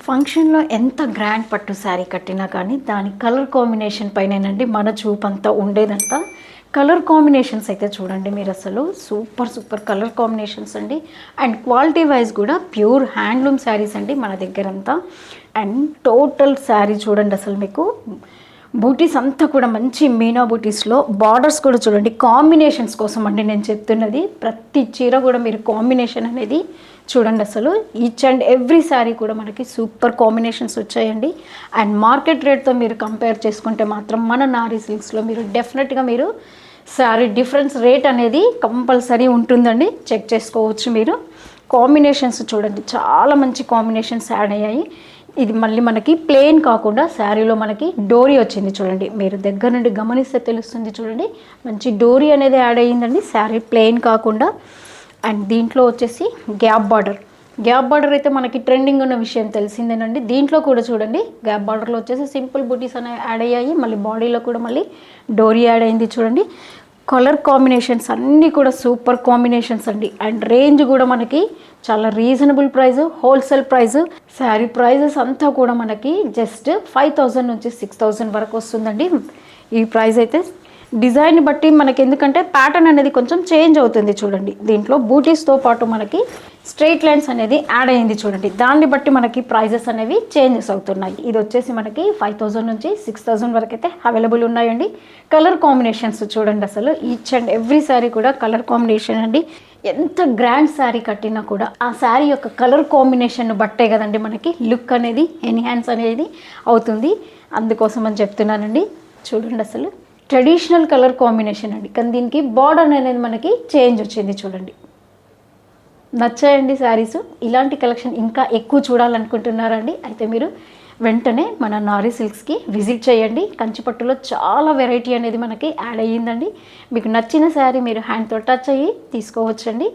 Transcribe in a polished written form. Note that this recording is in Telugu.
ఫంక్షన్‌లో ఎంత గ్రాండ్ పట్టు శారీ కట్టినా కానీ దాని కలర్ కాంబినేషన్ పైనేనండి మన చూపంతా ఉండేదంతా. కలర్ కాంబినేషన్స్ అయితే చూడండి మీరసలు సూపర్ సూపర్ కలర్ కాంబినేషన్స్ అండి. అండ్ క్వాలిటీ వైజ్ కూడా ప్యూర్ హ్యాండ్లూమ్ శారీస్ అండి మన దగ్గరంతా. అండ్ టోటల్ శారీ చూడండి అసలు మీకు బూటీస్ అంతా కూడా మంచి మీనా బూటీస్లో బార్డర్స్ కూడా చూడండి కాంబినేషన్స్ కోసం అండి నేను చెప్తున్నది. ప్రతి చీర కూడా మీరు కాంబినేషన్ అనేది చూడండి అసలు ఈచ్ అండ్ ఎవ్రీ శారీ కూడా మనకి సూపర్ కాంబినేషన్స్ వచ్చాయండి. అండ్ మార్కెట్ రేట్తో మీరు కంపేర్ చేసుకుంటే మాత్రం మన నారీ సిల్క్స్లో మీరు డెఫినెట్గా మీరు శారీ డిఫరెన్స్ రేట్ అనేది కంపల్సరీ ఉంటుందండి. చెక్ చేసుకోవచ్చు మీరు. కాంబినేషన్స్ చూడండి చాలా మంచి కాంబినేషన్స్ యాడ్ అయ్యాయి. ఇది మళ్ళీ మనకి ప్లెయిన్ కాకుండా శారీలో మనకి డోరీ వచ్చింది చూడండి. మీరు దగ్గర నుండి గమనిస్తే తెలుస్తుంది చూడండి. మంచి డోరీ అనేది యాడ్ అయ్యిందండి శారీ ప్లెయిన్ కాకుండా. అండ్ దీంట్లో వచ్చేసి గ్యాప్ బార్డర్ అయితే మనకి ట్రెండింగ్ ఉన్న విషయం తెలిసిందేనండి. దీంట్లో కూడా చూడండి గ్యాప్ బార్డర్లో వచ్చేసి సింపుల్ బూటీస్ అనేవి యాడ్ అయ్యాయి. మళ్ళీ బాడీలో కూడా మళ్ళీ డోరీ యాడ్ అయింది చూడండి. కలర్ కాంబినేషన్స్ అన్నీ కూడా సూపర్ కాంబినేషన్స్ అండి. అండ్ రేంజ్ కూడా మనకి చాలా reasonable price, wholesale price. Sari prices అంతా కూడా మనకి జస్ట్ 5000 నుంచి 6000 వరకు వస్తుందండి. ఈ ప్రైస్ అయితే డిజైన్ బట్టి మనకి ఎందుకంటే ప్యాటర్న్ అనేది కొంచెం చేంజ్ అవుతుంది చూడండి. దీంట్లో బూటీస్తో పాటు మనకి స్ట్రైట్ లైన్స్ అనేది యాడ్ అయ్యింది చూడండి. దాన్ని బట్టి మనకి ప్రైజెస్ అనేవి చేంజెస్ అవుతున్నాయి. ఇది వచ్చేసి మనకి 5000 నుంచి 6000 వరకు అయితే అవైలబుల్ ఉన్నాయండి. కలర్ కాంబినేషన్స్ చూడండి అసలు ఈచ్ అండ్ ఎవ్రీ శారీ కూడా కలర్ కాంబినేషన్ అండి. ఎంత గ్రాండ్ శారీ కట్టినా కూడా ఆ శారీ యొక్క కలర్ కాంబినేషన్ బట్టే కదండి మనకి లుక్ అనేది ఎన్హాన్స్ అనేది అవుతుంది. అందుకోసం అని చెప్తున్నానండి. చూడండి అసలు ట్రెడిషనల్ కలర్ కాంబినేషన్ అండి, కానీ దీనికి బార్డర్ అనేది మనకి చేంజ్ వచ్చింది చూడండి. నచ్చాయండి శారీస్. ఇలాంటి కలెక్షన్ ఇంకా ఎక్కువ చూడాలనుకుంటున్నారండి అయితే మీరు వెంటనే మన నారీ సిల్క్స్కి విజిట్ చేయండి. కంచిపట్టులో చాలా వెరైటీ అనేది మనకి యాడ్ అయ్యిందండి. మీకు నచ్చిన శారీ మీరు హ్యాండ్తో టచ్ అయ్యి తీసుకోవచ్చండి.